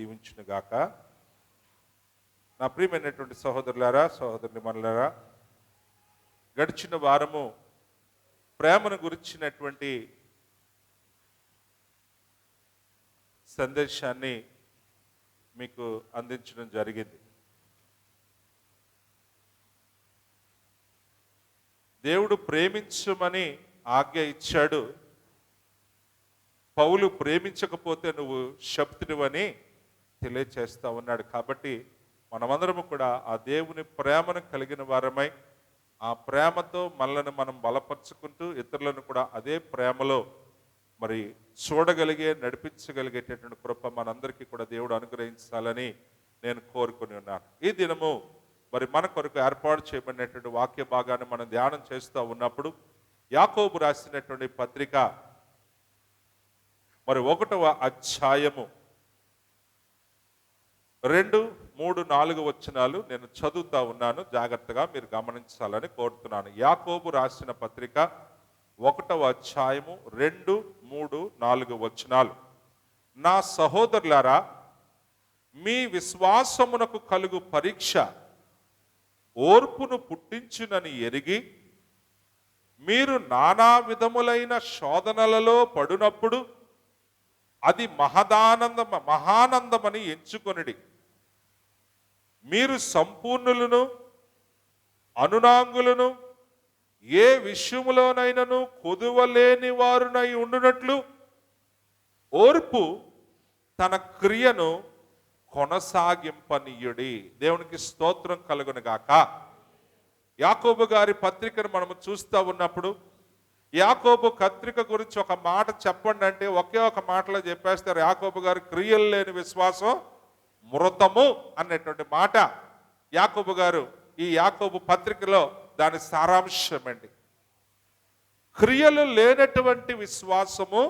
దీవించునుగాక. నా ప్రియమైనటువంటి సహోదరులారా, సహోదరుని మనలారా, గడిచిన వారము ప్రేమను గురించినటువంటి సందేశాన్ని మీకు అందించడం జరిగింది. దేవుడు ప్రేమించమని ఆజ్ఞ ఇచ్చాడు. పౌలు ప్రేమించకపోతే నువ్వు శప్తుడివని తెలియచేస్తా ఉన్నాడు. కాబట్టి మనమందరము కూడా ఆ దేవుని ప్రేమను కలిగిన వారమై ఆ ప్రేమతో మనల్ని మనం బలపరుచుకుంటూ ఇతరులను కూడా అదే ప్రేమలో మరి చూడగలిగే, నడిపించగలిగేటటువంటి కృప మనందరికీ కూడా దేవుడు అనుగ్రహించాలని నేను కోరుకుని ఉన్నాను. ఈ దినము మరి మన కొరకు ఏర్పాటు చేయబడినటువంటి వాక్య భాగాన్ని మనం ధ్యానం చేస్తూ ఉన్నప్పుడు యాకోబు రాసినటువంటి పత్రిక మరి 1వ అధ్యాయము 2, 3, 4 వచనాలు నేను చదువుతా ఉన్నాను. జాగ్రత్తగా మీరు గమనించాలని కోరుతున్నాను. యాకోబు రాసిన పత్రిక 1వ అధ్యాయము 2, 3, 4 వచనాలు. నా సహోదరులారా, మీ విశ్వాసమునకు కలుగు పరీక్ష ఓర్పును పుట్టించునని ఎరిగి మీరు నానా విధములైన శోధనలలో పడినప్పుడు అది మహానందమని ఎంచుకొనిడి. మీరు సంపూర్ణులను అనునాంగులను ఏ విషయములోనైనను కొదువలేని వారునై ఉండునట్లు ఓర్పు తన క్రియను కొనసాగింపనీయుడి. దేవునికి స్తోత్రం కలుగును గాక. యాకోబు గారి పత్రికను మనము చూస్తూ ఉన్నప్పుడు యాకోబు పత్రిక గురించి ఒక మాట చెప్పండి అంటే ఒకే ఒక మాటలో చెప్పేస్తారు. యాకోబు గారి క్రియలు లేని విశ్వాసం మృతము అన్నటువంటి మాట యాకోబు గారు ఈ యాకోబు పత్రికలో దాని సారాంశం అండి. క్రియలు లేనటువంటి విశ్వాసము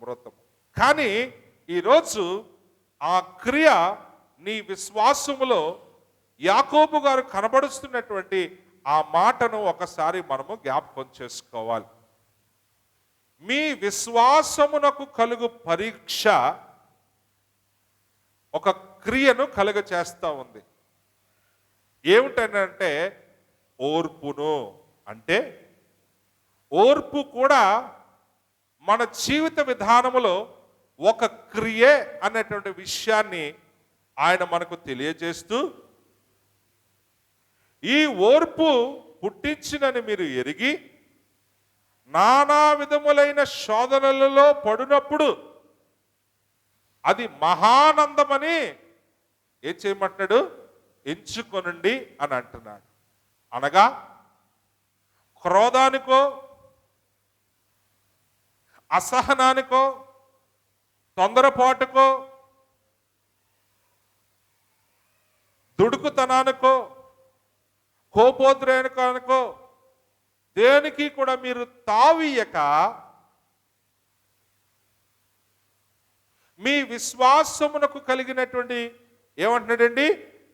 మృతము. కానీ ఈరోజు ఆ క్రియ నీ విశ్వాసములో యాకోబు గారు కనబడుస్తున్నటువంటి ఆ మాటను ఒకసారి మనము జ్ఞాపకం చేసుకోవాలి. మీ విశ్వాసమునకు కలుగు పరీక్ష ఒక క్రియను కలుగ చేస్తూ ఉంది. ఏమిటంటే ఓర్పును. అంటే ఓర్పు కూడా మన జీవిత విధానములో ఒక క్రియే అనేటువంటి విషయాన్ని ఆయన మనకు తెలియజేస్తూ ఈ ఓర్పు పుట్టించినని మీరు ఎరిగి నానా విధములైన శోధనలలో పడినప్పుడు అది మహానందమని ఏం చేయమంటున్నాడు? ఎంచుకొనండి అని అంటున్నాడు. అనగా క్రోధానికో అసహనానికో తొందరపాటుకో దుడుకుతనానికో కోపోద్రేకానికో దేనికి కూడా మీరు తావీయక మీ విశ్వాసమునకు కలిగినటువంటి ఏమంటున్నాడండి?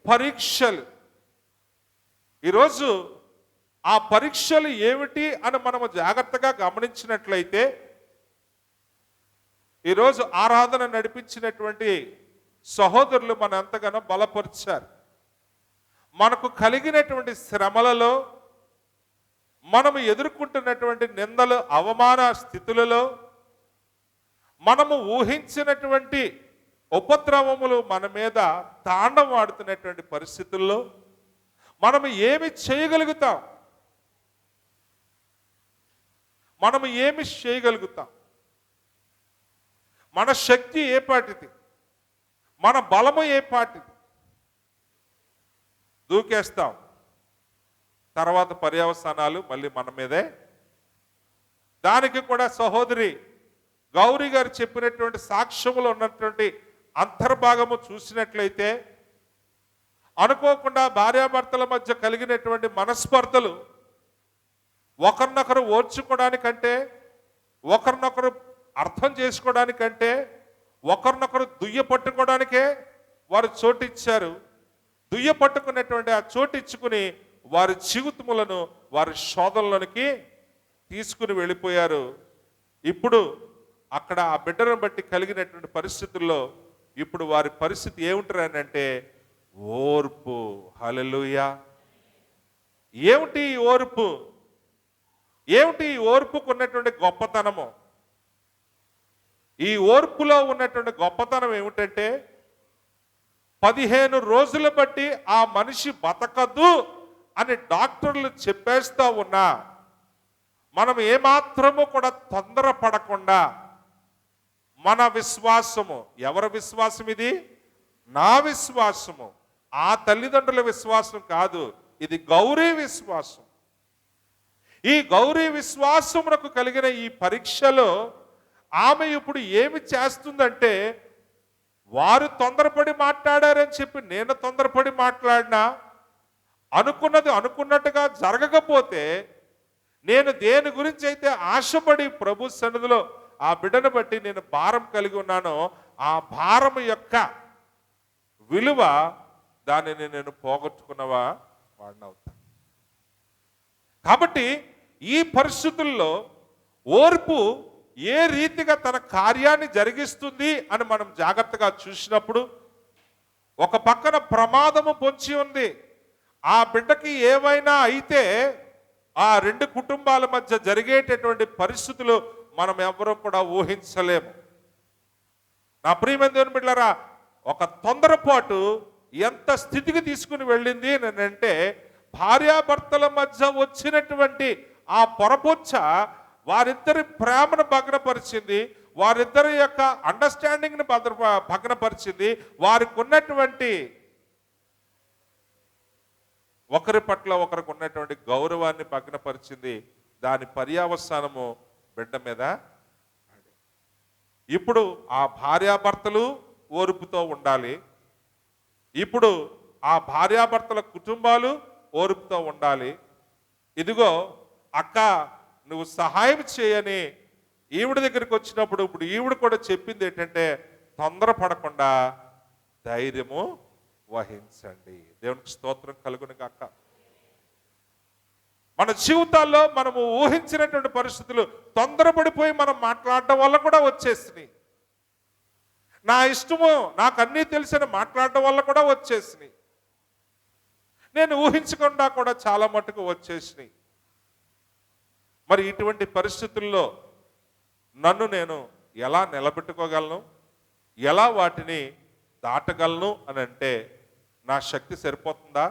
పరీక్షలు. ఈరోజు ఆ పరీక్షలు ఏమిటి అని మనము జాగ్రత్తగా గమనించినట్లయితే ఈరోజు ఆరాధన నడిపించినటువంటి సహోదరులు మన ఎంతగానో బలపరిచారు. మనకు కలిగినటువంటి శ్రమలలో, మనము ఎదుర్కొంటున్నటువంటి నిందలు, అవమాన స్థితులలో, మనము ఊహించినటువంటి ఉపద్రవములు మన మీద తాండవాడుతున్నటువంటి పరిస్థితుల్లో మనము ఏమి చేయగలుగుతాం? మనము ఏమి చేయగలుగుతాం? మన శక్తి ఏ పాటిది? మన బలము ఏ పాటిది? దూకేస్తాం. తర్వాత పర్యవసానాలు మళ్ళీ మన మీదే. దానికి కూడా సహోదరి గౌరీ గారు చెప్పినటువంటి సాక్ష్యములు ఉన్నటువంటి అంతర్భాగము చూసినట్లయితే అనుకోకుండా భార్యాభర్తల మధ్య కలిగినటువంటి మనస్పర్ధలు ఒకరినొకరు ఓర్చుకోవడానికంటే, ఒకరినొకరు అర్థం చేసుకోవడానికంటే, ఒకరినొకరు దుయ్యపట్టుకోవడానికే వారు చోటిచ్చారు. దుయ్యపట్టుకున్నటువంటి ఆ చోటిచ్చుకుని వారి జీవితములను వారి శోధనలోనికి తీసుకుని వెళ్ళిపోయారు. ఇప్పుడు అక్కడ ఆ బిడ్డను బట్టి కలిగినటువంటి పరిస్థితుల్లో ఇప్పుడు వారి పరిస్థితి ఏమిటంటే ఓర్పు. హల్లెలూయా. ఏమిటి ఈ ఓర్పు? ఏమిటి ఈ ఓర్పుకు ఉన్నటువంటి గొప్పతనము? ఈ ఓర్పులో ఉన్నటువంటి గొప్పతనం ఏమిటంటే 15 రోజులు బట్టి ఆ మనిషి బతకదు అని డాక్టర్లు చెప్పేస్తా ఉన్నా మనం ఏమాత్రము కూడా తొందరపడకుండా మన విశ్వాసము, ఎవరి విశ్వాసం ఇది? నా విశ్వాసము, ఆ తల్లిదండ్రుల విశ్వాసం కాదు, ఇది గౌరీ విశ్వాసం. ఈ గౌరీ విశ్వాసమునకు కలిగిన ఈ పరీక్షలో ఆమె ఇప్పుడు ఏమి చేస్తుందంటే, వారు తొందరపడి మాట్లాడారని చెప్పి నేను తొందరపడి మాట్లాడినా, అనుకున్నది అనుకున్నట్టుగా జరగకపోతే, నేను దేని గురించి అయితే ఆశపడి ప్రభు సన్నిధిలో ఆ బిడ్డను బట్టి నేను భారం కలిగి ఉన్నానో ఆ భారం యొక్క విలువ దానిని నేను పోగొట్టుకున్నవా వాడినవుతా. కాబట్టి ఈ పరిస్థితుల్లో ఓర్పు ఏ రీతిగా తన కార్యాన్ని జరిగిస్తుంది అని మనం జాగ్రత్తగా చూసినప్పుడు, ఒక పక్కన ప్రమాదము పొంచి ఉంది. ఆ బిడ్డకి ఏమైనా అయితే ఆ రెండు కుటుంబాల మధ్య జరిగేటటువంటి పరిస్థితులు మనం ఎవరూ కూడా ఊహించలేము. నా ప్రియమైన దేవుని బిడ్డలారా, ఒక తొందరపాటు ఎంత స్థితికి తీసుకుని వెళ్ళింది అని అంటే, భార్యాభర్తల మధ్య వచ్చినటువంటి ఆ పొరపొచ్చ వారిద్దరి ప్రేమను భగ్నపరిచింది, వారిద్దరి యొక్క అండర్స్టాండింగ్ని భగ్నపరిచింది, వారికి ఉన్నటువంటి ఒకరి పట్ల ఒకరికి ఉన్నటువంటి గౌరవాన్ని భగ్నపరిచింది. దాని పర్యావసానము బిడ్డ మీద. ఇప్పుడు ఆ భార్యాభర్తలు ఓర్పుతో ఉండాలి. ఇప్పుడు ఆ భార్యాభర్తల కుటుంబాలు ఓర్పుతో ఉండాలి. ఇదిగో అక్క, నువ్వు సహాయం చేయని ఈవిడ దగ్గరికి వచ్చినప్పుడు ఇప్పుడు ఈవిడ కూడా చెప్పింది ఏంటంటే, తొందరపడకుండా ధైర్యము వహించండి. దేవునికి స్తోత్రం కలుగును గాక. మన జీవితాల్లో మనము ఊహించినటువంటి పరిస్థితులు తొందరపడిపోయి మనం మాట్లాడడం వల్ల కూడా వచ్చేసినాయి. నా ఇష్టము, నాకు అన్నీ తెలిసిన మాట్లాడడం వల్ల కూడా వచ్చేసినాయి. నేను ఊహించకుండా కూడా చాలా మటుకు వచ్చేసినాయి. మరి ఇటువంటి పరిస్థితుల్లో నన్ను నేను ఎలా నిలబెట్టుకోగలను, ఎలా వాటిని దాటగలను అని అంటే, నా శక్తి సరిపోతుందా,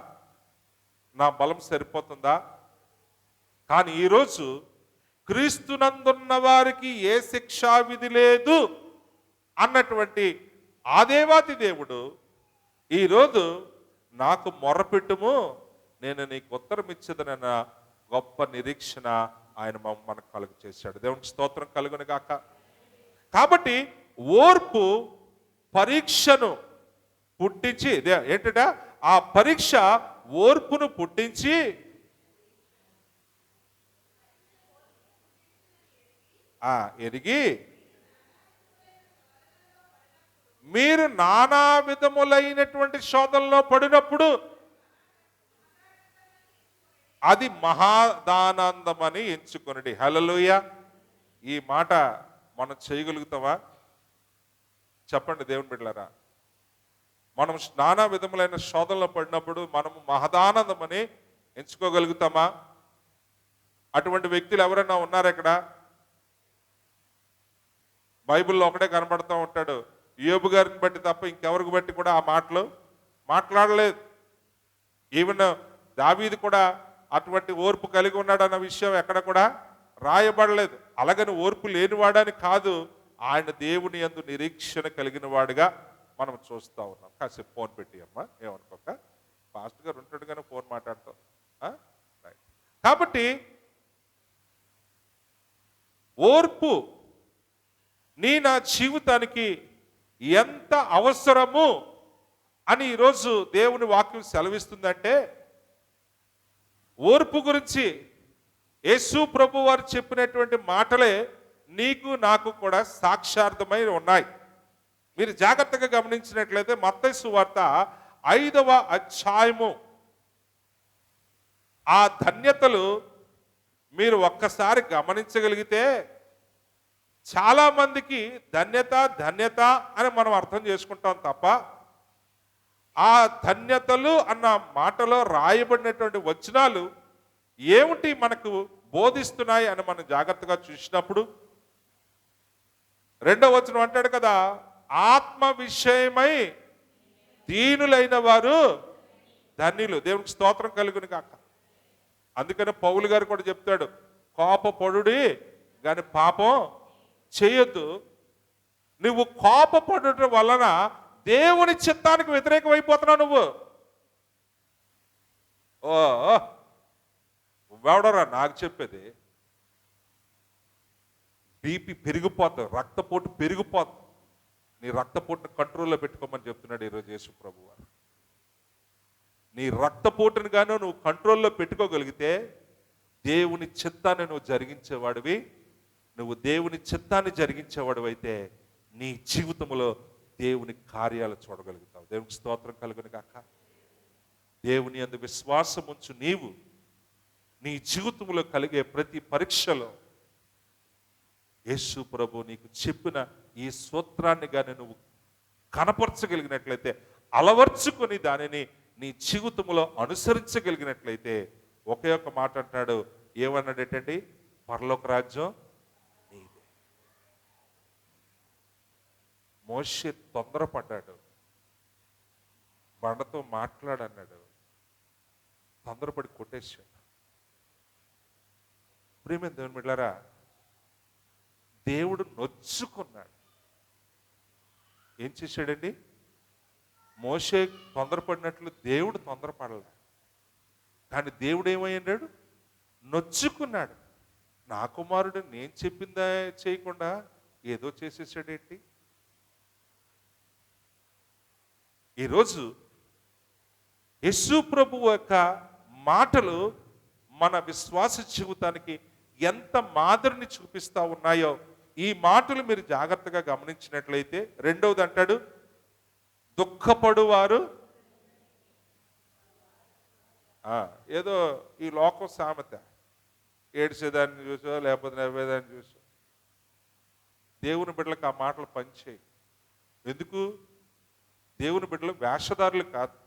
నా బలం సరిపోతుందా? కానీ ఈరోజు క్రీస్తునందున్న వారికి ఏ శిక్షా విధి లేదు అన్నటువంటి ఆ దేవాతి దేవుడు ఈరోజు నాకు మొర్రపెట్టుము, నేను నీకు ఉత్తరం ఇచ్చేదనన్న గొప్ప నిరీక్షణ ఆయన మనకు కలుగు చేశాడు. దేవునికి స్తోత్రం కలుగును గాక. కాబట్టి ఓర్పు పరీక్షను పుట్టించి, ఏంటంటే ఆ పరీక్ష ఓర్పును పుట్టించి ఎరిగి మీరు నానా విధములైనటువంటి శోధనలో పడినప్పుడు అది మహాదానందమని ఎంచుకొనండి. హల్లెలూయా. ఈ మాట మనం చేయగలుగుతామా? చెప్పండి దేవుని బిడ్డలారా. మనం నానా విధములైన శోధనలో పడినప్పుడు మనము మహదానందమని ఎంచుకోగలుగుతామా? అటువంటి వ్యక్తులు ఎవరైనా ఉన్నారా ఇక్కడ? బైబిల్లో ఒకటే కనబడుతూ ఉంటాడు. యోబు గారిని బట్టి తప్ప ఇంకెవరికి బట్టి కూడా ఆ మాటలు మాట్లాడలేదు. ఈవెన్ దావీదు కూడా అటువంటి ఓర్పు కలిగి ఉన్నాడన్న విషయం ఎక్కడ కూడా రాయబడలేదు. అలాగని ఓర్పు లేనివాడని కాదు, ఆయన దేవుని యందు నిరీక్షణ కలిగిన వాడుగా మనం చూస్తూ ఉన్నాం. కాసేపు ఫోన్ పెట్టి అమ్మా, ఏమనుకోక, ఫాస్ట్ గారు ఉంటాడు కానీ ఫోన్ మాట్లాడతాం. రైట్. కాబట్టి ఓర్పు నా జీవితానికి ఎంత అవసరము అని ఈరోజు దేవుని వాక్యం సెలవిస్తుందంటే, ఓర్పు గురించి యేసు ప్రభు వారు చెప్పినటువంటి మాటలే నీకు నాకు కూడా సాక్షార్థమై ఉన్నాయి. మీరు జాగ్రత్తగా గమనించినట్లయితే మత్తయి సువార్త 5వ అధ్యాయము ఆ ధన్యతలు మీరు ఒక్కసారి గమనించగలిగితే చాలా మందికి ధన్యత ధన్యత అని మనం అర్థం చేసుకుంటాం తప్ప ఆ ధన్యతలు అన్న మాటలో రాయబడినటువంటి వచనాలు ఏమిటి మనకు బోధిస్తున్నాయి అని మనం జాగ్రత్తగా చూసినప్పుడు రెండవ వచనం అంటాడు కదా, ఆత్మ విషయమై దీనులైన వారు ధన్యులు. దేవునికి స్తోత్రం కలుగును కాక. అందుకనే పౌలు గారు కూడా చెప్తాడు, కోపపడుడి కానీ పాపం చేయొద్దు. నువ్వు కోపపడటం వలన దేవుని చిత్తానికి వ్యతిరేకం అయిపోతున్నావు. నువ్వెవడరా నాకు చెప్పేది? బీపీ పెరిగిపోతుంది, రక్తపోటు పెరిగిపోతుంది. నీ రక్తపోటును కంట్రోల్లో పెట్టుకోమని చెప్తున్నాడు ఈరోజు యేసు ప్రభు వారు. నీ రక్తపోటును గాను నువ్వు కంట్రోల్లో పెట్టుకోగలిగితే దేవుని చిత్తాన్ని నువ్వు జరిగించేవాడివి. నువ్వు దేవుని చిత్తాన్ని జరిగించేవాడు అయితే నీ జీవితంలో దేవుని కార్యాలు చూడగలుగుతావు. దేవునికి స్తోత్రం కలుగును గాక. దేవుని యందు విశ్వాసం ఉంచు. నీవు నీ జీవితంలో కలిగే ప్రతి పరీక్షలో యేసు ప్రభు నీకు చెప్పిన ఈ సూత్రాన్ని కానీ నువ్వు కనపరచగలిగినట్లయితే, అలవర్చుకొని దానిని నీ జీవితంలో అనుసరించగలిగినట్లయితే ఒకే ఒక మాట అంటాడు. ఏమన్నాడేటండి? పరలోక రాజ్యం నీదే. మోషే తొందరపడ్డాడు, బండతో మాట్లాడన్నాడు, తొందరపడి కొట్టేశాడు. ప్రియమైన దేవుని బిడ్డలారా, దేవుడు నొచ్చుకున్నాడు. ఏం చేశాడండి? మోషే తొందరపడినట్లు దేవుడు తొందరపడలే, కానీ దేవుడు ఏమయ్యాడు? నొచ్చుకున్నాడు. నా కుమారుడు నేను చెప్పిందా చేయకుండా ఏదో చేసేసాడేంటి? ఈరోజు యేసు ప్రభువు యొక్క మాటలు మన విశ్వాస జీవితానికి ఎంత మాదిరిని చూపిస్తా ఉన్నాయో ఈ మాటలు మీరు జాగ్రత్తగా గమనించినట్లయితే, రెండవది అంటాడు, దుఃఖపడువారు. ఏదో ఈ లోకం సామెత, ఏడ్చేదాన్ని చూసో లేకపోతే నవ్వేదాన్ని చూసో. దేవుని బిడ్డలకు ఆ మాటలు పనిచేయి. ఎందుకు? దేవుని బిడ్డలు వేషధారులు కాదు.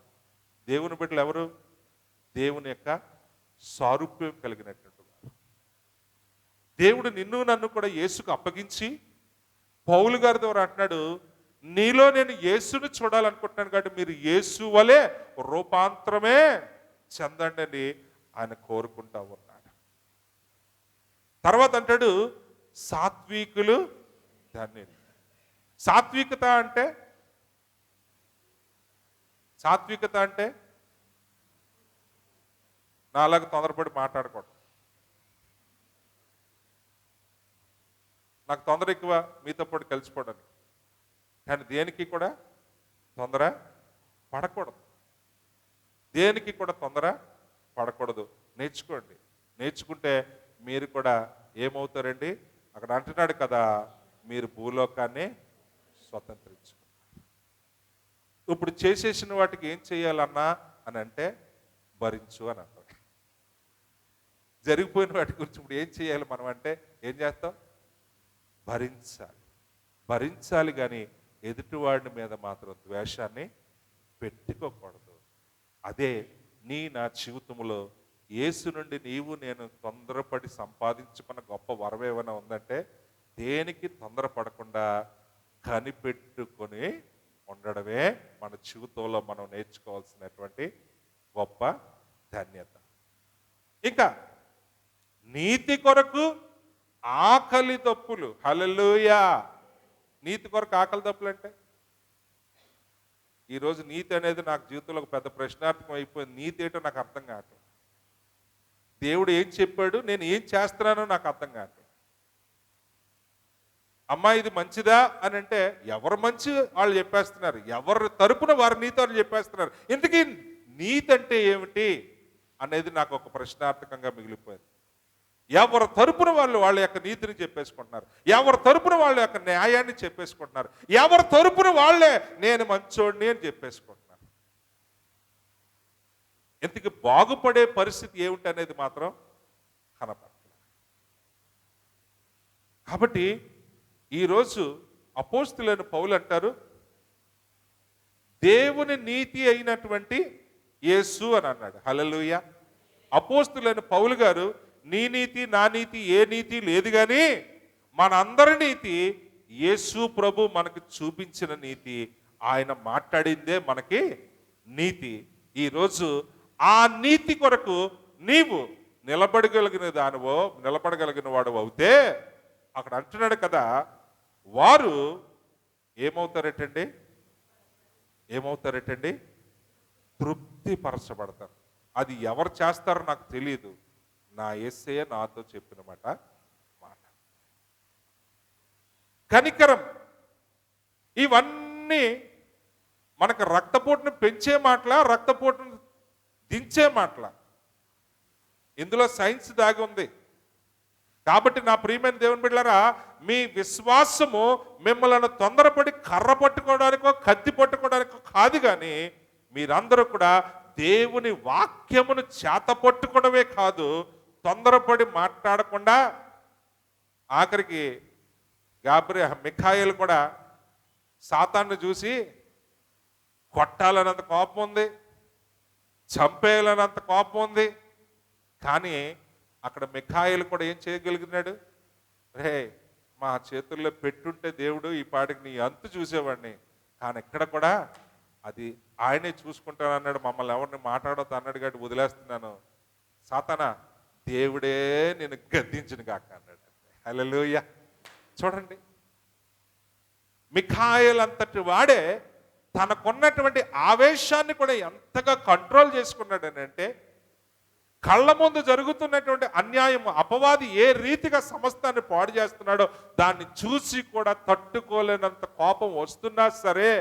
దేవుని బిడ్డలు ఎవరు? దేవుని యొక్క సారూప్యం కలిగినటువంటి వారు. దేవుడు నిన్ను నన్ను కూడా యేసుకు అప్పగించి పౌలు గారి ద్వారా అంటున్నాడు, నీలో నేను యేసును చూడాలనుకుంటున్నాను కాబట్టి మీరు యేసు వలె రూపాంతరమే చెందండి అని ఆయన కోరుకుంటా ఉన్నాడు. తర్వాత అంటాడు, సాత్వికులు ధన్యులు. సాత్వికత అంటే నాలాగా తొందరపడి మాట్లాడకూడదు. నాకు తొందర ఎక్కువ మీతో పాటు కలిసిపోవడానికి, కానీ దేనికి కూడా తొందర పడకూడదు. దేనికి కూడా తొందర పడకూడదు. నేర్చుకోండి. నేర్చుకుంటే మీరు కూడా ఏమవుతారండి? అక్కడ అంటున్నాడు కదా, మీరు భూలోకాన్ని స్వతంత్రించుకుంటారు. ఇప్పుడు చేసేసిన వాటికి ఏం చేయాలన్నా అని అంటే భరించు అని అంటారు. జరిగిపోయిన వాటి గురించి ఇప్పుడు ఏం చేయాలి మనం అంటే ఏం చేస్తాం? భరించాలి కానీ ఎదుటివాడిని మీద మాత్రం ద్వేషాన్ని పెట్టుకోకూడదు. అదే నా జీవితంలో యేసు నుండి నేను తొందరపడి సంపాదించుకున్న గొప్ప వరం ఏమైనా ఉందంటే, దేనికి తొందరపడకుండా కనిపెట్టుకొని ఉండడమే మన జీవితంలో మనం నేర్చుకోవాల్సినటువంటి గొప్ప ధన్యత. ఇంకా నీతి కొరకు ఆకలి దప్పులు. హల్లెలూయా. నీతి కొరకు ఆకలి దప్పులు అంటే, ఈరోజు నీతి అనేది నాకు జీవితంలో ఒక పెద్ద ప్రశ్నార్థకం అయిపోయింది. నీతి ఏంటో నాకు అర్థం కావట్లేదు. దేవుడు ఏం చెప్పాడు, నేను ఏం చేస్తున్నానో నాకు అర్థం కావట్లేదు. అమ్మా ఇది మంచిదా అని అంటే ఎవరు మంచి వాళ్ళు చెప్పేస్తున్నారు, ఎవరి తరపున వారి నీతి వాళ్ళు చెప్పేస్తున్నారు. ఇంతకీ నీతి అంటే ఏమిటి అనేది నాకు ఒక ప్రశ్నార్థకంగా మిగిలిపోయింది. ఎవరి తరపున వాళ్ళు వాళ్ళ యొక్క నీతిని చెప్పేసుకుంటున్నారు, ఎవరి తరపున వాళ్ళ యొక్క న్యాయాన్ని చెప్పేసుకుంటున్నారు, ఎవరి తరపున వాళ్ళే నేను మంచోడిని అని చెప్పేసుకుంటున్నారు. ఇంతకీ బాగుపడే పరిస్థితి ఏమిటి అనేది మాత్రం కనపడలేదు. కాబట్టి ఈరోజు అపోస్తులైన పౌలు అంటారు, దేవుని నీతి అయినటువంటి యేసు అని అన్నాడు. హల్లెలూయా. అపోస్తులైన పౌలు గారు, నీ నీతి నా నీతి ఏ నీతి లేదు కానీ మనందరి నీతి యేసు ప్రభు మనకు చూపించిన నీతి, ఆయన మాట్లాడిందే మనకి నీతి. ఈరోజు ఆ నీతి కొరకు నీవు నిలబడగలిగిన వాడు అవుతే, అక్కడ అంటున్నాడు కదా, వారు ఏమవుతారటండి? తృప్తిపరచబడతారు. అది ఎవరు చేస్తారో నాకు తెలియదు, నా యేసయ్య నాతో చెప్పిన మాట. కనికరం, ఇవన్నీ మనకు రక్తపోటును పెంచే మాటల, రక్తపోటును దించే మాటల? ఇందులో సైన్స్ దాగి ఉంది. కాబట్టి నా ప్రియమైన దేవుని బిడ్డలారా, మీ విశ్వాసము మిమ్మల్ని తొందరపడి కర్ర పట్టుకోవడానికో కత్తి పట్టుకోవడానికో కాదు, కానీ మీరందరూ కూడా దేవుని వాక్యమును చేత పట్టుకోవడమే కాదు, తొందరపడి మాట్లాడకుండా, ఆఖరికి మిఖాయిలు కూడా సాతాన్ని చూసి కొట్టాలన్నంత కోపం ఉంది, చంపేయాలన్నంత కోపం ఉంది. కానీ అక్కడ మిఖాయిలు కూడా ఏం చేయగలిగినాడు? రే, మా చేతుల్లో పెట్టుంటే దేవుడు ఈ పాటికి నీ అంతు చూసేవాడిని. కానీ ఇక్కడ కూడా అది ఆయనే చూసుకుంటానన్నాడు, మమ్మల్ని ఎవరిని మాట్లాడొద్దు అన్నాడు కాబట్టి వదిలేస్తున్నాను. సాతానా, దేవుడే నేను గద్దించిన కాక అన్నాడు. హల్లెలూయా. చూడండి, మిఖాయిల్ అంతటి వాడే తనకున్నటువంటి ఆవేశాన్ని కూడా ఎంతగా కంట్రోల్ చేసుకున్నాడు అని అంటే, కళ్ళ ముందు జరుగుతున్నటువంటి అన్యాయం, అపవాది ఏ రీతిగా సమస్తాన్ని పాడు చేస్తున్నాడో దాన్ని చూసి కూడా తట్టుకోలేనంత కోపం వస్తున్నా సరే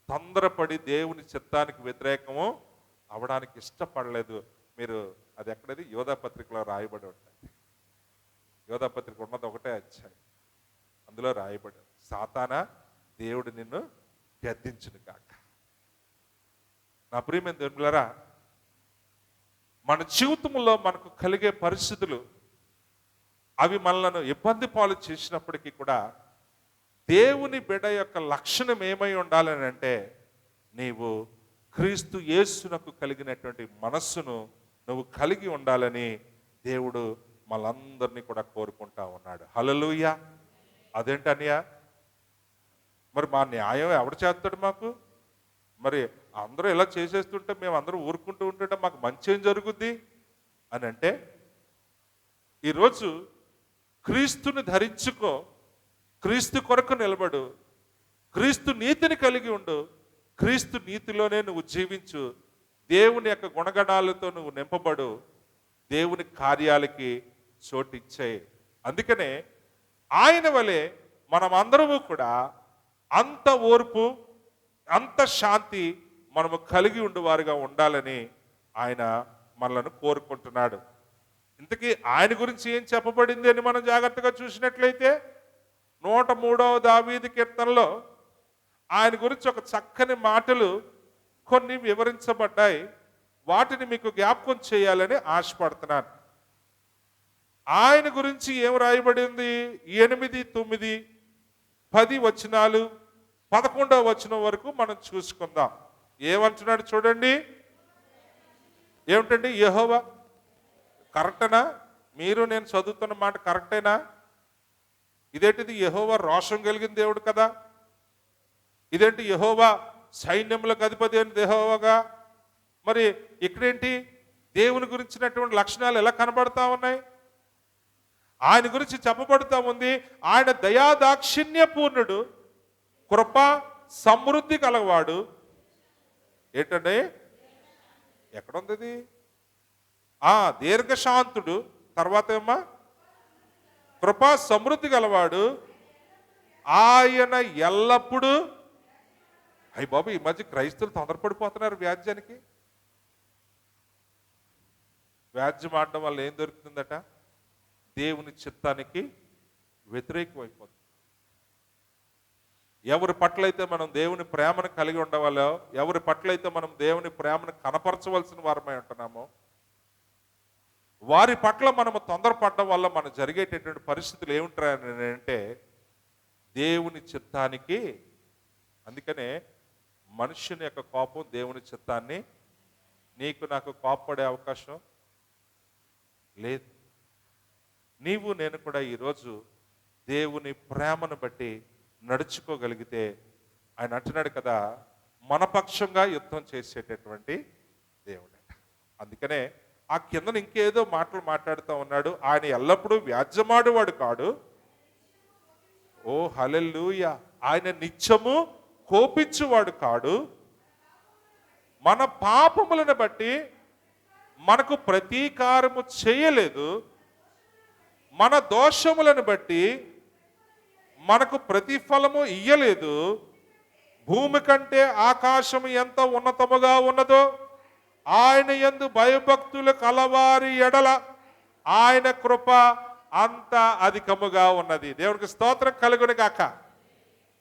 తొందరపడి దేవుని చిత్తానికి వ్యతిరేకము అవడానికి ఇష్టపడలేదు. మీరు అది ఎక్కడది? యోధా పత్రికలో రాయబడి ఉంటుంది. యోధా పత్రిక ఉన్నది ఒకటే అధ్యాయం, అందులో రాయబడి, సాతానా, దేవుడు నిన్ను గద్దించును కాక. నా ప్రియమైన దేవులారా, మన జీవితంలో మనకు కలిగే పరిస్థితులు అవి మనలను ఇబ్బంది పాలు చేసినప్పటికీ కూడా దేవుని బిడ్డ యొక్క లక్షణం ఏమై ఉండాలని అంటే, నీవు క్రీస్తు యేసునకు కలిగినటువంటి మనస్సును నువ్వు కలిగి ఉండాలని దేవుడు మనందరినీ కూడా కోరుకుంటా ఉన్నాడు. హల్లెలూయా. అదేంటనియా, మరి మా న్యాయం ఎవడు చేస్తాడు మాకు? మరి అందరూ ఇలా చేసేస్తుంటే మేము అందరూ ఊరుకుంటూ ఉంటుంటే మాకు మంచి ఏం జరుగుద్ది అని అంటే, ఈరోజు క్రీస్తుని ధరించుకో, క్రీస్తు కొరకు నిలబడు, క్రీస్తు నీతిని కలిగి ఉండు, క్రీస్తు నీతిలోనే నువ్వు జీవించు, దేవుని యొక్క గుణగణాలతో నువ్వు నింపబడు, దేవుని కార్యాలకి చోటిచ్చాయి. అందుకనే ఆయన వలె మనం అందరము కూడా అంత ఓర్పు, అంత శాంతి మనము కలిగి ఉండేవారుగా ఉండాలని ఆయన మనలను కోరుకుంటున్నాడు. ఇంతకీ ఆయన గురించి ఏం చెప్పబడింది అని మనం జాగ్రత్తగా చూసినట్లయితే 103వ దావీదు కీర్తనలో ఆయన గురించి ఒక చక్కని మాటలు కొన్ని వివరించబడ్డాయి. వాటిని మీకు జ్ఞాపకం చేయాలని ఆశపడుతున్నాను. ఆయన గురించి ఏం రాయబడింది? 8, 9, 10 వచనాలు, 11వ వచనం వరకు మనం చూసుకుందాం. ఏమంటున్నాడు చూడండి. ఏమిటండి? యెహోవా. కరెక్టేనా? మీరు నేను చదువుతున్న మాట కరెక్టేనా? ఇదేంటిది? యెహోవా రోషం కలిగిన దేవుడు కదా. ఇదేంటి? యెహోవా సైన్యములకు అధిపతి అని యెహోవాగా. మరి ఇక్కడేంటి? దేవుని గురించినటువంటి లక్షణాలు ఎలా కనబడతా ఉన్నాయి? ఆయన గురించి చెప్పబడుతూ ఉంది, ఆయన దయాదాక్షిణ్యపూర్ణుడు, కృప సమృద్ధి కలవాడు. ఏంటండి? ఎక్కడుంది ఇది? దీర్ఘశాంతుడు. తర్వాత ఏమ్మా? కృపా సమృద్ధి గలవాడు, ఆయన ఎల్లప్పుడూ. అయ్యి బాబు, ఈ మధ్య క్రైస్తవులు తొందరపడిపోతున్నారు వ్యాజ్యానికి. వ్యాజ్యం ఆడడం వల్ల ఏం దొరుకుతుందట? దేవుని చిత్తానికి వ్యతిరేకమైపోతుంది. ఎవరి పట్లయితే మనం దేవుని ప్రేమను కలిగి ఉండవాలో, ఎవరి పట్లయితే మనం దేవుని ప్రేమను కనపరచవలసిన వారమై ఉంటున్నామో, వారి పట్ల మనము తొందరపడడం వల్ల మనకు జరిగేటటువంటి పరిస్థితులు ఏమిటాయని అంటే, దేవుని చిత్తానికి. అందుకనే మనుషుని యొక్క కోపం దేవుని చిత్తాన్ని, నీకు నాకు కోపపడే అవకాశం లేదు. నీవు నేను కూడా ఈరోజు దేవుని ప్రేమను బట్టి నడుచుకోగలిగితే, ఆయన అంటున్నాడు కదా, మనపక్షంగా యుద్ధం చేసేటటువంటి దేవుడట. అందుకనే ఆ కిందన ఇంకేదో మాటలు మాట్లాడుతూ ఉన్నాడు. ఆయన ఎల్లప్పుడూ వ్యాజ్యమాడువాడు కాడు. ఓ హల్లెలూయా. ఆయన నిత్యము కోపించువాడు కాడు. మన పాపములను బట్టి మనకు ప్రతీకారము చేయలేదు. మన దోషములను బట్టి మనకు ప్రతిఫలము ఇయ్యలేదు. భూమి కంటే ఆకాశము ఎంత ఉన్నతముగా ఉన్నదో ఆయన యందు భయభక్తులు కలవారి ఎడల ఆయన కృప అంత అధికముగా ఉన్నది. దేవునికి స్తోత్రం కలుగును గాక.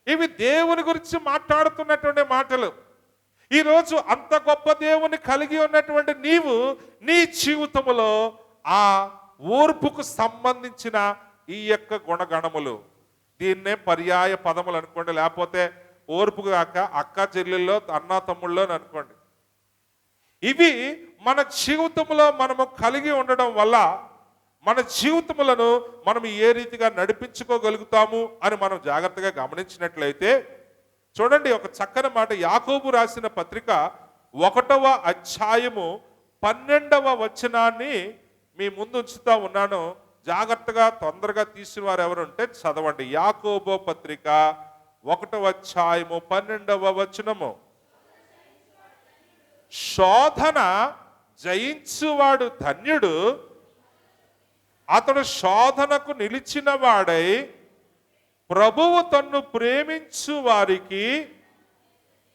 ఇవి దేవుని గురించి మాట్లాడుతున్నటువంటి మాటలు. ఈరోజు అంత గొప్ప దేవుని కలిగి ఉన్నటువంటి నీవు నీ జీవితములో ఆ ఓర్పుకు సంబంధించిన ఈ యొక్క గుణగణములు, దీన్నే పర్యాయ పదములు అనుకోండి, లేకపోతే ఓర్పు కాక అక్క చెల్లెల్లో అన్న తమ్ముళ్ళో అనుకోండి. ఇవి మన జీవితంలో మనము కలిగి ఉండడం వల్ల మన జీవితములను మనం ఏ రీతిగా నడిపించుకోగలుగుతాము అని మనం జాగ్రత్తగా గమనించినట్లయితే, చూడండి ఒక చక్కని మాట. యాకోబు రాసిన పత్రిక 1వ అధ్యాయము 12వ వచనాన్ని మీ ముందు ఉంచుతా ఉన్నాను. జాగ్రత్తగా తొందరగా తీసిన వారు ఎవరు ఉంటే చదవండి. యాకోబు పత్రిక 1వ అధ్యాయము 12వ వచనము. శోధన జయించువాడు ధన్యుడు, అతడు శోధనకు నిలిచిన వాడై ప్రభువు తన్ను ప్రేమించు వారికి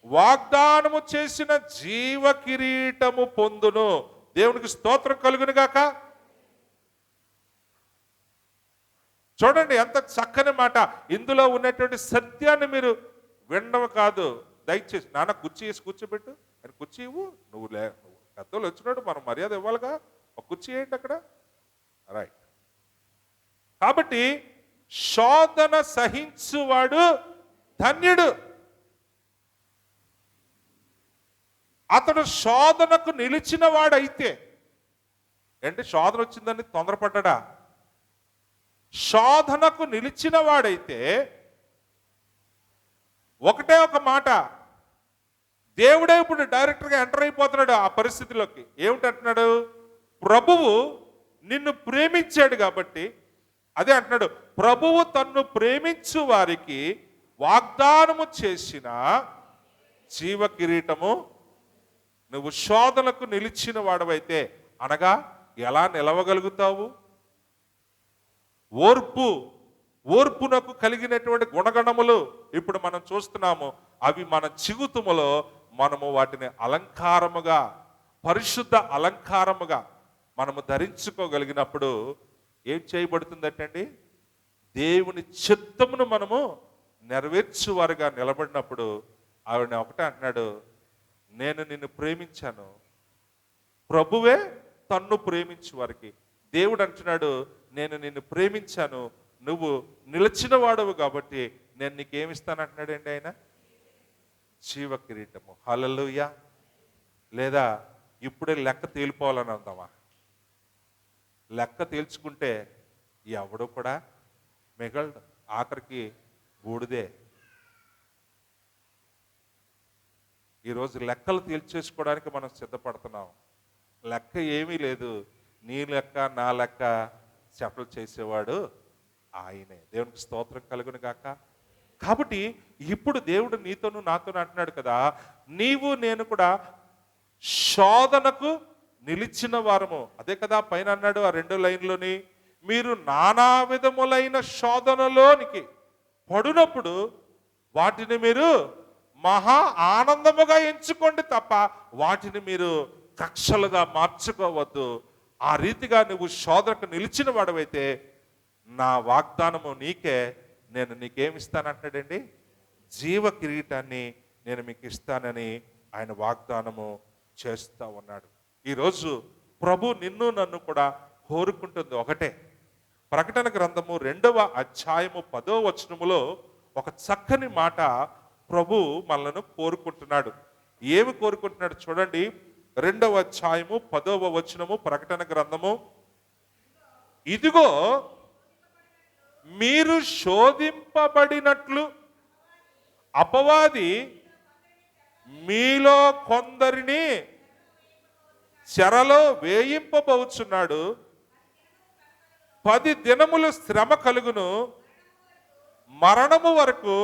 వాగ్దానము చేసిన జీవ కిరీటము పొందును. దేవునికి స్తోత్రం కలుగును గాక. చూడండి ఎంత చక్కని మాట. ఇందులో ఉన్నటువంటి సత్యాన్ని మీరు వినడం కాదు, దయచేసి నాన్న కుర్చీ వేసి కూర్చోబెట్టు, అని కుర్చీ ఇవ్వు, నువ్వు పెద్దోళ్ళు వచ్చినాడు, మనం మర్యాద ఇవ్వాలిగా, ఒక కుర్చీ వేయండి అక్కడ. రైట్. కాబట్టి శోధన సహించువాడు ధన్యుడు, అతడు శోధనకు నిలిచిన వాడైతే. ఏంటి శోధన వచ్చిందని తొందరపడ్డా? శోధనకు నిలిచిన వాడైతే ఒకటే ఒక మాట, దేవుడే ఇప్పుడు డైరెక్ట్గా ఎంటర్ అయిపోతున్నాడు ఆ పరిస్థితిలోకి. ఏమిటంటున్నాడు? ప్రభువు నిన్ను ప్రేమించాడు కాబట్టి, అదే అంటున్నాడు, ప్రభువు తన్ను ప్రేమించు వారికి వాగ్దానము చేసిన జీవ కిరీటము. నువ్వు శోధనకు నిలిచిన వాడవైతే, అనగా ఎలా నిలవగలుగుతావు? ఓర్పునకు కలిగినటువంటి గుణగణములు ఇప్పుడు మనం చూస్తున్నాము. అవి మన జీవితములో మనము వాటిని అలంకారముగా, పరిశుద్ధ అలంకారముగా మనము ధరించుకోగలిగినప్పుడు ఏం చేయబడుతుందంటండి? దేవుని చిత్తమును మనము నెరవేర్చువారుగా నిలబడినప్పుడు ఆవిడ ఒకటే అంటున్నాడు, నేను నిన్ను ప్రేమించాను. ప్రభువే తన్ను ప్రేమించు వారికి. దేవుడు అంటున్నాడు, నేను నిన్ను ప్రేమించాను, నువ్వు నిలిచిన వాడవు కాబట్టి నేను నీకేమిస్తానంటున్నాడండి ఆయన? జీవ కిరీటము. హల్లెలూయా. లేదా ఇప్పుడే లెక్క తేలిపోవాలని అందామా? లెక్క తేల్చుకుంటే ఎవడు కూడా మిగలడు, ఆఖరికి బూడిదే. ఈరోజు లెక్కలు తేల్చేసుకోవడానికి మనం సిద్ధపడుతున్నాం. లెక్క ఏమీ లేదు. నీ లెక్క నా లెక్క సెటిల్ చేసేవాడు ఆయనే. దేవునికి స్తోత్రం కలుగును గాక. కాబట్టి ఇప్పుడు దేవుడు నీతోను నాతోను అంటున్నాడు కదా, నీవు నేను కూడా శోధనకు నిలిచిన వారము. అదే కదా పైన అన్నాడు ఆ 2 లైన్లోని, మీరు నానా విధములైన శోధనలోనికి పడినప్పుడు వాటిని మీరు మహా ఆనందముగా ఎంచుకోండి తప్ప వాటిని మీరు కక్షలుగా మార్చుకోవద్దు. ఆ రీతిగా నువ్వు శోధనకు నిలిచిన వాడవైతే నా వాగ్దానము నీకే, నేను నీకేమిస్తానంటాడండి? జీవ కిరీటాన్ని నేను మీకు ఇస్తానని ఆయన వాగ్దానము చేస్తూ ఉన్నాడు. ఈరోజు ప్రభు నిన్ను నన్ను కూడా కోరుకుంటుంది ఒకటే. ప్రకటన గ్రంథము 2వ అధ్యాయము 10వ వచనములో ఒక చక్కని మాట ప్రభు మనలను కోరుకుంటున్నాడు. ఏమి కోరుకుంటున్నాడు చూడండి. 2వ అధ్యాయము 10వ వచనము, ప్రకటన గ్రంథము. ఇదిగో మీరు శోధింపబడినట్లు అపవాది మీలో కొందరిని చెరలో వేయింపబోచున్నాడు. 10 దినములు శ్రమ కలుగును, మరణము వరకు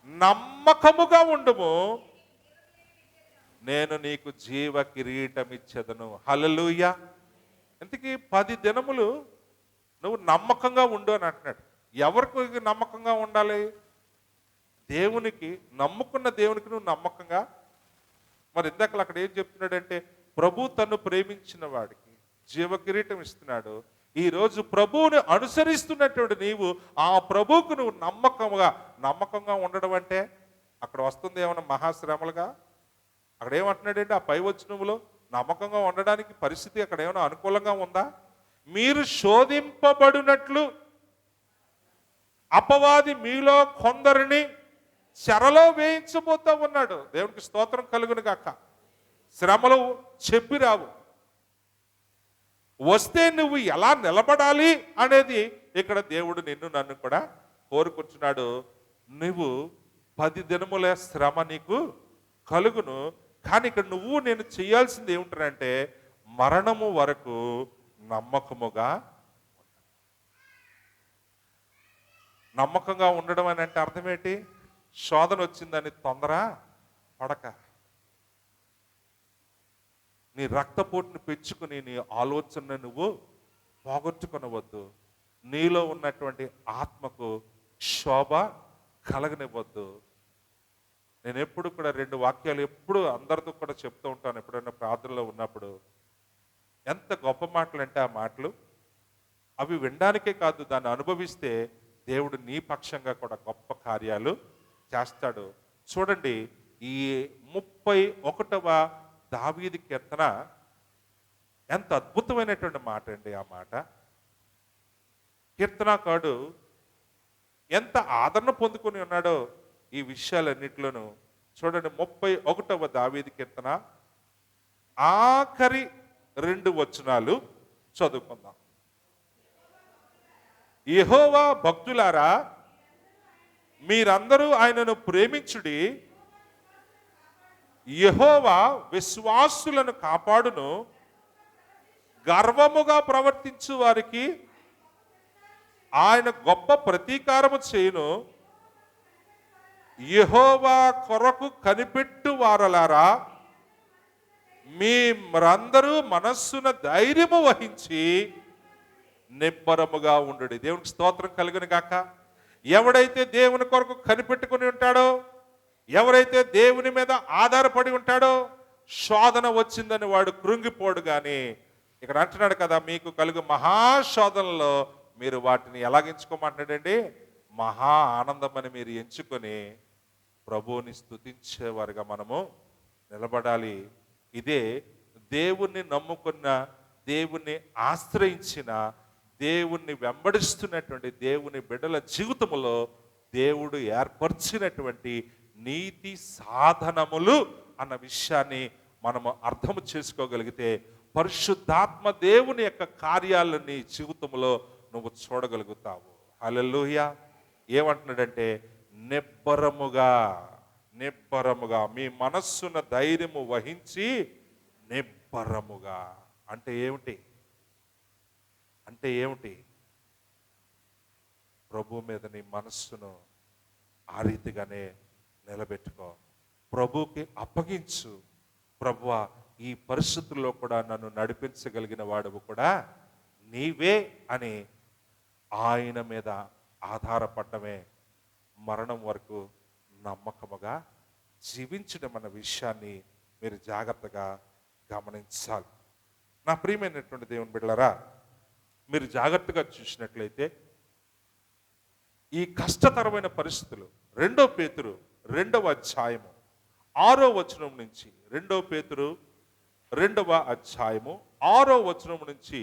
నమ్మకముగా ఉండుము, నేను నీకు జీవ కిరీటం ఇచ్చెదను. హల్లెలూయా. ఇంతకీ 10 దినములు నువ్వు నమ్మకంగా ఉండు అని అంటున్నాడు. ఎవరికి నమ్మకంగా ఉండాలి? దేవునికి, నమ్ముకున్న దేవునికి నువ్వు నమ్మకంగా. మరి ఇందాక అక్కడ ఏం చెప్తున్నాడంటే, ప్రభు తను ప్రేమించిన వాడికి జీవ కిరీటం ఇస్తున్నాడు. ఈరోజు ప్రభువుని అనుసరిస్తున్నటువంటి నీవు ఆ ప్రభువుకు నువ్వు నమ్మకంగా ఉండడం అంటే అక్కడ వస్తుంది ఏమన్నా మహాశ్రమలుగా? అక్కడ ఏమంటున్నాడంటే ఆ పై వచనములో, నమ్మకంగా ఉండడానికి పరిస్థితి అక్కడ ఏమైనా అనుకూలంగా ఉందా? మీరు శోధింపబడినట్లు అపవాది మీలో కొందరిని చెరలో వేయించబోతా ఉన్నాడు. దేవునికి స్తోత్రం కలుగును గాక. శ్రమలు చెప్పి రావు, వస్తే నువ్వు ఎలా నిలబడాలి అనేది ఇక్కడ దేవుడు నిన్ను నన్ను కూడా కోరుకుంటున్నాడు. నువ్వు 10 దినముల శ్రమ నీకు కలుగును, కానీ ఇక్కడ నువ్వు నేను చేయాల్సింది ఏమిటంటే మరణము వరకు నమ్మకముగా. నమ్మకంగా ఉండడం అని అంటే అర్థం ఏంటి? శోధన వచ్చిందని తొందర పడక, నీ రక్తపోటుని పెంచుకుని నీ ఆలోచన నువ్వు పోగొట్టుకొనవద్దు. నీలో ఉన్నటువంటి ఆత్మకు శోభ కలగనివ్వద్దు. నేను ఎప్పుడు కూడా 2 వాక్యాలు ఎప్పుడు అందరితో కూడా చెప్తూ ఉంటాను. ఎప్పుడైనా ప్రార్థనలో ఉన్నప్పుడు, ఎంత గొప్ప మాటలు అంటే ఆ మాటలు అవి వినడానికే కాదు, దాన్ని అనుభవిస్తే దేవుడు నీ పక్షంగా కూడా గొప్ప కార్యాలు చేస్తాడు. చూడండి, ఈ 31వ దావీదు కీర్తన ఎంత అద్భుతమైనటువంటి మాట అండి. ఆ మాట కీర్తనకారుడు ఎంత ఆదరణ పొందుకొని ఉన్నాడో ఈ విషయాలన్నింటిలోనూ. చూడండి, 31వ దావీదు కీర్తన ఆఖరి 2 వచనాలు చదువుకుందాం. యెహోవా భక్తులారా, మీరందరూ ఆయనను ప్రేమించుడి. యెహోవా విశ్వాసులను కాపాడును, గర్వముగా ప్రవర్తించు వారికి ఆయన గొప్ప ప్రతీకారము చేయును. యెహోవా కొరకు కనిపెట్టు వారలారా, మీరందరూ మనస్సున ధైర్యము వహించి నిబ్బరముగా ఉండు. దేవునికి స్తోత్రం కలుగును గాక. ఎవడైతే దేవుని కొరకు కనిపెట్టుకుని ఉంటాడో, ఎవరైతే దేవుని మీద ఆధారపడి ఉంటాడో, శోధన వచ్చిందని వాడు కృంగిపోడు. కానీ ఇక్కడ అంటున్నాడు కదా, మీకు కలుగు మహాశోధనలో మీరు వాటిని ఎలాగించుకోమంటున్నాడండి? మహా ఆనందమని మీరు ఎంచుకొని ప్రభువుని స్తుతించేవారుగా మనము నిలబడాలి. ఇదే దేవుణ్ణి నమ్ముకున్న, దేవుణ్ణి ఆశ్రయించిన, దేవుణ్ణి వెంబడిస్తున్నటువంటి దేవుని బిడ్డల జీవితంలో దేవుడు ఏర్పరిచినటువంటి నీతి సాధనములు అన్న విషయాన్ని మనము అర్థం చేసుకోగలిగితే పరిశుద్ధాత్మ దేవుని యొక్క కార్యాలను నీ జీవితంలో నువ్వు చూడగలుగుతావు. హల్లెలూయా. ఏమంటున్నాడంటే నిబ్బరముగా మీ మనస్సున ధైర్యము వహించి నిబ్బరముగా అంటే ఏమిటి? ప్రభు మీద నీ మనస్సును ఆ రీతిగానే నిలబెట్టుకో. ప్రభుకి అప్పగించు. ప్రభువా, ఈ పరిస్థితుల్లో కూడా నన్ను నడిపించగలిగిన వాడువు కూడా నీవే అని ఆయన మీద ఆధారపడమే మరణం వరకు నమ్మకముగా జీవించడం అన్న విషయాన్ని మీరు జాగ్రత్తగా గమనించాలి. నా ప్రియమైనటువంటి దేవుని బిడ్డలారా, మీరు జాగ్రత్తగా చూసినట్లయితే ఈ కష్టతరమైన పరిస్థితులు 2 పేతురు 2వ అధ్యాయము 6వ వచనం నుంచి, 2 పేతురు 2వ అధ్యాయము 6వ వచనం నుంచి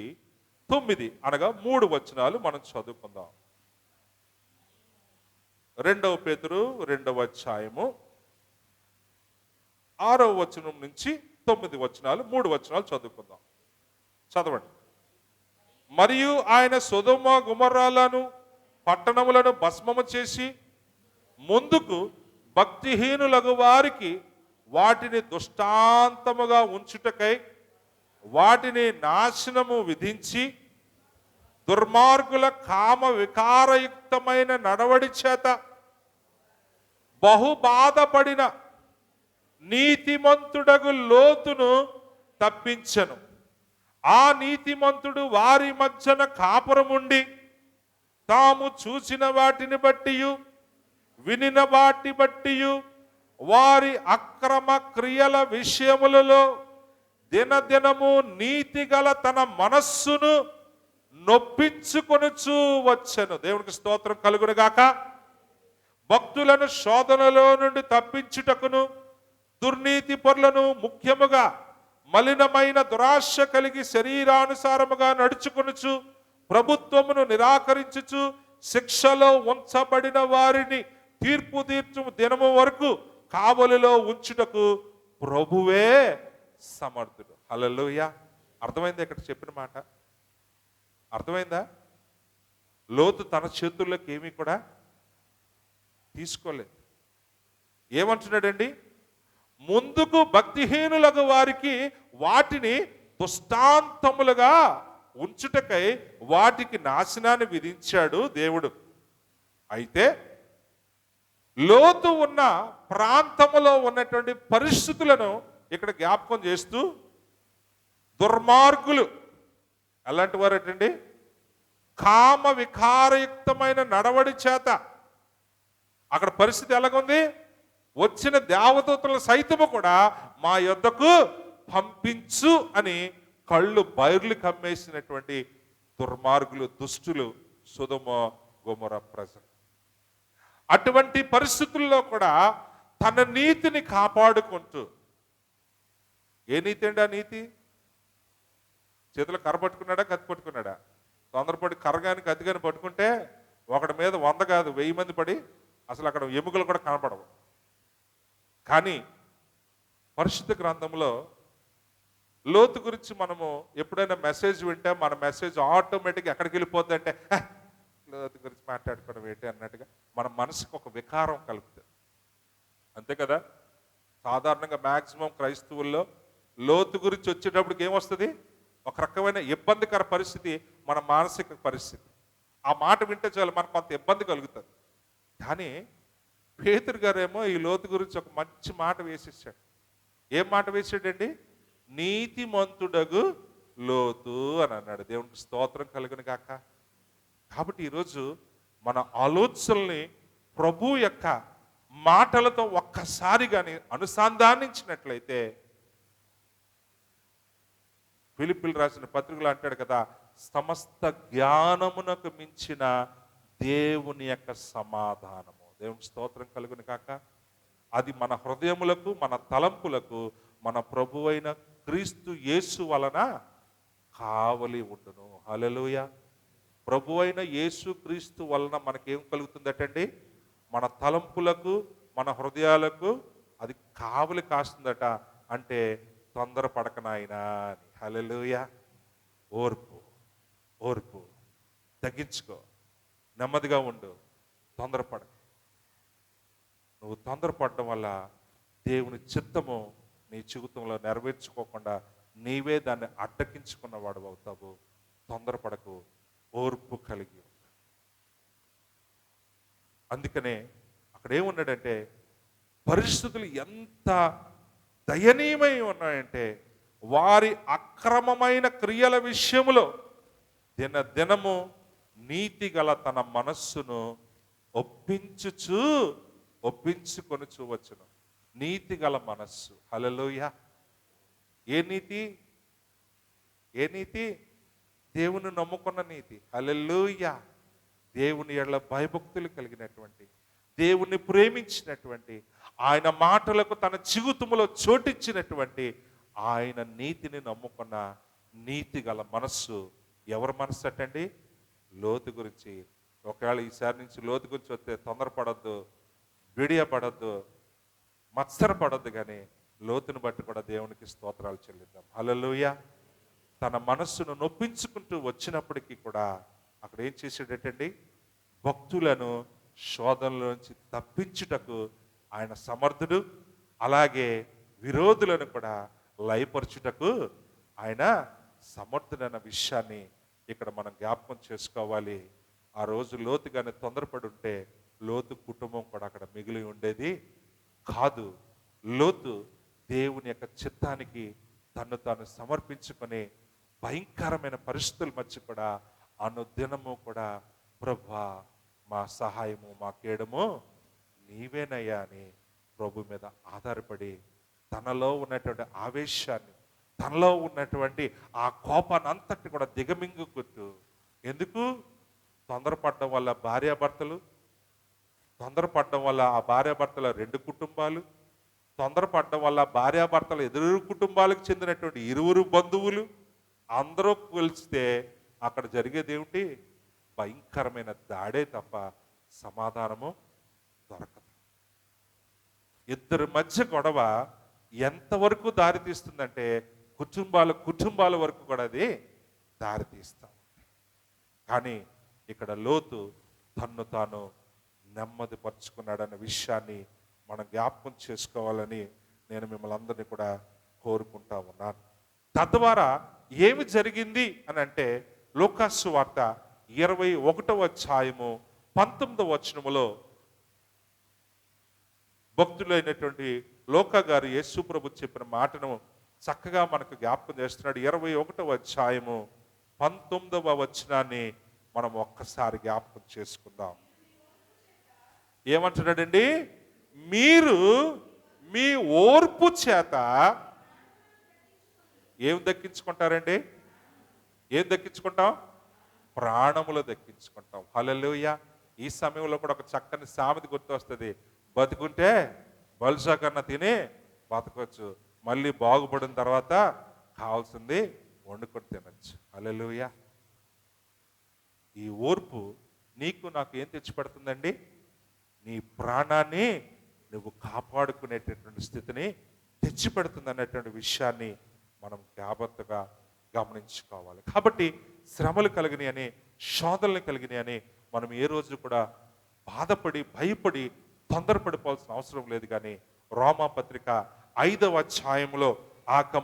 9 అనగా 3 వచనాలు మనం చదువుకుందాం. రెండవ పేతురు 2వ అధ్యాయము 6వ వచనం నుంచి 9 వచనాలు 3 వచనాలు చదువుకుందాం. చదవండి. మరియు ఆయన సొదొమ గొమొర్రాలను పట్టణములను భస్మము చేసి ముందుకు భక్తిహీనులగు వారికి వాటిని దృష్టాంతముగా ఉంచుటకై వాటిని నాశనము విధించి దుర్మార్గుల కామ వికారయుక్తమైన నడవడి చేత బహు బాధపడిన నీతిమంతుడగు లోతును తప్పించెను. ఆ నీతిమంతుడు వారి మధ్యన కాపురముండి తాము చూసిన వాటిని బట్టియు వినిన వాటి బట్టియు వారి అక్రమ క్రియల విషయములలో దినదినము నీతిగల తన మనస్సును నొప్పించుకొనుచూ వచ్చెను. దేవునికి స్తోత్రం కలుగును గాక. భక్తులను శోధనలో నుండి తప్పించుటకును దుర్నీతి పరులను ముఖ్యముగా మలినమైన దురాశ కలిగి శరీరానుసారముగా నడుచుకొనుచు ప్రభుత్వమును నిరాకరించుచు శిక్షలో ఉంచబడిన వారిని తీర్పు తీర్చు దినము వరకు కావలిలో ఉంచుటకు ప్రభువే సమర్థుడు. హల్లెలూయా. అర్థమైంది ఇక్కడ చెప్పిన మాట? అర్థమైందా? లోతు తన చేతుల్లోకి ఏమీ కూడా తీసుకోలేదు. ఏమంటున్నాడండి? ముందుకు భక్తిహీనులకు వారికి వాటిని దుష్టాంతములుగా ఉంచుటకై వాటికి నాశనాన్ని విధించాడు దేవుడు. అయితే లోతు ఉన్న ప్రాంతములో ఉన్నటువంటి పరిస్థితులను ఇక్కడ జ్ఞాపకం చేస్తూ దుర్మార్గులు అలాంటి వారేటండి కామ వికారయుక్తమైన నడవడి చేత అక్కడ పరిస్థితి ఎలాగుంది? వచ్చిన దేవదూతలు సైతము కూడా మా యొద్దకు పంపించు అని కళ్ళు బైర్లు కమ్మేసినటువంటి దుర్మార్గులు, దుష్టులు సొదొమ గొమొర్రా ప్రజలు. అటువంటి పరిస్థితుల్లో కూడా తన నీతిని కాపాడుకుంటూ, ఏ నీతి అండి? ఆ నీతి చేతిలో కర్ర పట్టుకున్నాడా, కత్తి పట్టుకున్నాడా? తొందరపడి కర్రగాని కత్తిగాని పట్టుకుంటే ఒకటి మీద 100 కాదు 1000 మంది పడి అసలు అక్కడ ఎముకలు కూడా కనపడవు. కానీ పరిశుద్ధ గ్రంథంలో లోతు గురించి మనము ఎప్పుడైనా మెసేజ్ వింటే మన మెసేజ్ ఆటోమేటిక్గా ఎక్కడికి వెళ్ళిపోద్ది అంటే లోతు గురించి మాట్లాడుకోవడం ఏంటి అన్నట్టుగా మన మనసుకు ఒక వికారం కలుగుతుంది. అంతే కదా? సాధారణంగా మ్యాక్సిమం క్రైస్తవుల్లో లోతు గురించి వచ్చేటప్పటికి ఏమొస్తుంది? ఒక రకమైన ఇబ్బందికర పరిస్థితి, మన మానసిక పరిస్థితి. ఆ మాట వింటే చాలు మనకు కొంత ఇబ్బంది కలుగుతుంది. కానీ పేతురు గారేమో ఈ లోతు గురించి ఒక మంచి మాట వేసేసాడు. ఏం మాట వేసాడండి? నీతిమంతుడగు లోతు అని అన్నాడు. దేవునికి స్తోత్రం కలుగును గాక. కాబట్టి ఈరోజు మన ఆలోచనల్ని ప్రభు యొక్క మాటలతో ఒక్కసారి కానీ అనుసంధానించినట్లయితే, ఫిలిప్పీయులకు రాసిన పత్రికలో అంటాడు కదా, సమస్త జ్ఞానమునకు మించిన దేవుని యొక్క సమాధానము. దేవునికి స్తోత్రం కలుగును కాక. అది మన హృదయములకు, మన తలంపులకు మన ప్రభువైన క్రీస్తు యేసు వలన కావలి ఉండును. హల్లెలూయా. ప్రభువైన యేసు క్రీస్తు వలన మనకేం కలుగుతుందటండి? మన తలంపులకు, మన హృదయాలకు అది కావలి కాస్తుందట. అంటే తొందరపడక నాయనా అని. హల్లెలూయా. ఓర్పు, ఓర్పు, తగ్గించుకో, నెమ్మదిగా ఉండు, తొందరపడక. నువ్వు తొందరపడడం వల్ల దేవుని చిత్తము నీ జీవితంలో నెరవేర్చుకోకుండా నీవే దాన్ని అడ్డకించుకున్నవాడు అవుతావు. తొందరపడకు, ఓర్పు కలిగి. అందుకనే అక్కడ ఏమున్నాడంటే, పరిస్థితులు ఎంత దయనీయమై ఉన్నాయంటే, వారి అక్రమమైన క్రియల విషయములో దినదినము నీతి గల తన మనస్సును ఒప్పించుకొనుచు వచ్చును. నీతి గల మనస్సు. హల్లెలూయా. ఏ నీతి? ఏ నీతి? దేవుని నమ్ముకున్న నీతి. హల్లెలూయా. దేవుని ఎడల భయభక్తులు కలిగినటువంటి, దేవుణ్ణి ప్రేమించినటువంటి, ఆయన మాటలకు తన జీవితంలో చోటిచ్చినటువంటి ఆయన నీతిని నమ్ముకున్న నీతి గల మనస్సు. ఎవరి మనస్సు అటండి? లోతు గురించి ఒకవేళ ఈసారి నుంచి లోతు గురించి వస్తే తొందరపడద్దు, బిడియపడద్దు, మత్సరపడద్దు, కానీ లోతుని బట్టి కూడా దేవునికి స్తోత్రాలు చెల్లిద్దాం. హల్లెలూయా. తన మనస్సును నొప్పించుకుంటూ వచ్చినప్పటికీ కూడా అక్కడ ఏం చేసాడటండి, భక్తులను శోధనలోంచి తప్పించుటకు ఆయన సమర్థుడు, అలాగే విరోధులను కూడా లయపరచుటకు ఆయన సమర్థుడన్న విషయాన్ని ఇక్కడ మనం జ్ఞాపకం చేసుకోవాలి. ఆ రోజు లోతు కానీ తొందరపడి ఉంటే లోతు కుటుంబం కూడా అక్కడ మిగిలి ఉండేది కాదు. లోతు దేవుని యొక్క చిత్తానికి తను తాను సమర్పించుకొని భయంకరమైన పరిస్థితుల మధ్య కూడా అనుదినము కూడా ప్రభువా మా సహాయము మా కేడము నీవేనయ్యా అని ప్రభు మీద ఆధారపడి తనలో ఉన్నటువంటి ఆవేశాన్ని, తనలో ఉన్నటువంటి ఆ కోపాన్ని అంతటి కూడా దిగమింగుకుంటూ, ఎందుకు తొందరపడడం వల్ల భార్యాభర్తలు, తొందరపడడం వల్ల ఆ భార్యాభర్తల 2 కుటుంబాలు, తొందరపడడం వల్ల భార్యాభర్తల ఎదురు కుటుంబాలకు చెందినటువంటి 2 బంధువులు అందరూ కలిస్తే అక్కడ జరిగేది ఏమిటి, భయంకరమైన దాడే తప్ప సమాధానము దొరకదు. ఇద్దరి మధ్య గొడవ ఎంతవరకు దారితీస్తుందంటే కుటుంబాల వరకు కూడా అది దారితీస్తాం. కానీ ఇక్కడ లోతు తన్ను తాను నెమ్మది పరుచుకున్నాడన్న విషయాన్ని మనం జ్ఞాపకం చేసుకోవాలని నేను మిమ్మల్ని అందరినీ కూడా కోరుకుంటా ఉన్నాను. తద్వారా ఏమి జరిగింది అని అంటే లూకాసు వార్త 21వ అధ్యాయము 19వ వచనములో భక్తులైనటువంటి లోకా గారు యేసు ప్రభు చెప్పిన మాటను చక్కగా మనకు జ్ఞాపకం చేస్తున్నాడు. 21వ అధ్యాయము 19వ వచనాన్ని మనం ఒక్కసారి జ్ఞాపకం చేసుకుందాం. ఏమంటున్నాడండి, మీరు మీ ఓర్పు చేత ఏం దక్కించుకుంటారండి, ఏం దక్కించుకుంటాం, ప్రాణములు దక్కించుకుంటాం. హల్లెలూయా. ఈ సమయంలో కూడా ఒక చక్కని సామెత గుర్తు వస్తుంది, బతుకుంటే బల్సా కన్నా తిని బతకొచ్చు, మళ్ళీ బాగుపడిన తర్వాత కావాల్సింది వండుకొని తినచ్చు. హల్లెలూయా. ఈ ఓర్పు నీకు నాకు ఏం తెచ్చిపెడుతుందండి, నీ ప్రాణాన్ని నువ్వు కాపాడుకునేటటువంటి స్థితిని తెచ్చిపెడుతుంది అనేటువంటి విషయాన్ని మనం జాగ్రత్తగా గమనించుకోవాలి. కాబట్టి శ్రమలు కలిగినాయి అని, శోధనలు కలిగినాయి అని మనం ఏ రోజు కూడా బాధపడి భయపడి తొందరపడిపోవాల్సిన అవసరం లేదు. కానీ రోమాపత్రిక 5వ అధ్యాయంలో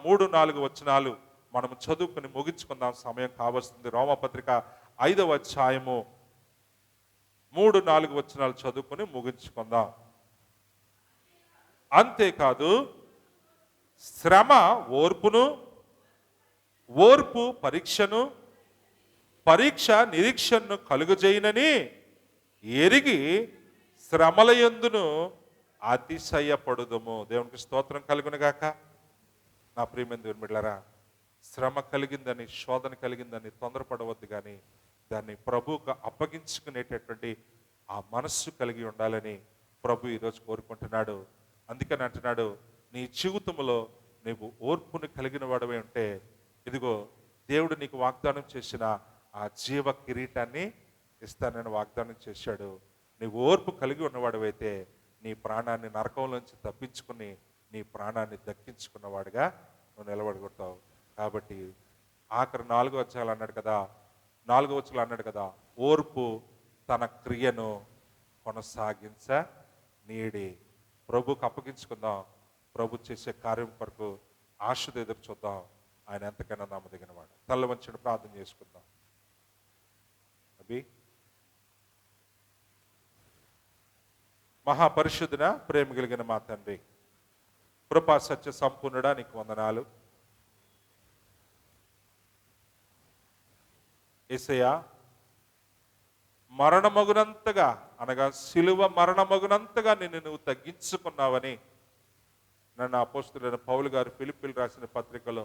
3-4 వచనాలు మనం చదువుకుని ముగించుకుందాం, సమయం కావస్తుంది. రోమాపత్రిక 5వ అధ్యాయము 3-4 వచనాలు చదువుకుని ముగించుకుందాం. అంతేకాదు శ్రమ ఓర్పును, ఓర్పు పరీక్షను, పరీక్ష నిరీక్షను కలుగజేయునని ఎరిగి శ్రమలయందును అతిశయపడుదుము. దేవునికి స్తోత్రం కలుగును గాక. నా ప్రియమైన దేవుని బిడ్డలారా, శ్రమ కలిగిందని, శోధన కలిగిందని తొందరపడవద్దు, కానీ దాన్ని ప్రభువుకు అప్పగించుకునేటటువంటి ఆ మనస్సు కలిగి ఉండాలని ప్రభు ఈరోజు కోరుకుంటున్నాడు. అందుకని అంటున్నాడు, నీ జీవితంలో నీవు ఓర్పుని కలిగిన వాడవే ఉంటే ఇదిగో దేవుడు నీకు వాగ్దానం చేసిన ఆ జీవ కిరీటాన్ని ఇస్తానని వాగ్దానం చేశాడు. నీవు ఓర్పు కలిగి ఉన్నవాడవైతే నీ ప్రాణాన్ని నరకంలోంచి తప్పించుకుని నీ ప్రాణాన్ని దక్కించుకున్నవాడుగా నువ్వు నిలబడుకుంటావు. కాబట్టి ఆఖరి 4వ అధ్యాయాలు అన్నాడు కదా, 4వ వచనంలో అన్నాడు కదా, ఓర్పు తన క్రియను కొనసాగించ నీడి. ప్రభుకు అప్పగించుకుందాం, ప్రభు చేసే కార్యం కొరకు ఆశతో ఎదురు చూద్దాం. ఆయన ఎంతకైనా నమ్మదగిన వాడు. తల్ల వంచండి, ప్రార్థన చేసుకుందాం. అభి మహాపరిశుద్ధున ప్రేమ కలిగిన మా తండ్రి, కృపా సత్య సంపూర్ణుడా నీకు వందనాలు. యేసయ్యా, మరణమగునంతగా అనగా సిలువ మరణమగునంతగా నువ్వు తగ్గించుకున్నావని నన్ను అపోస్తలుడైన పౌలు గారు ఫిలిప్పీయులకు రాసిన పత్రికలో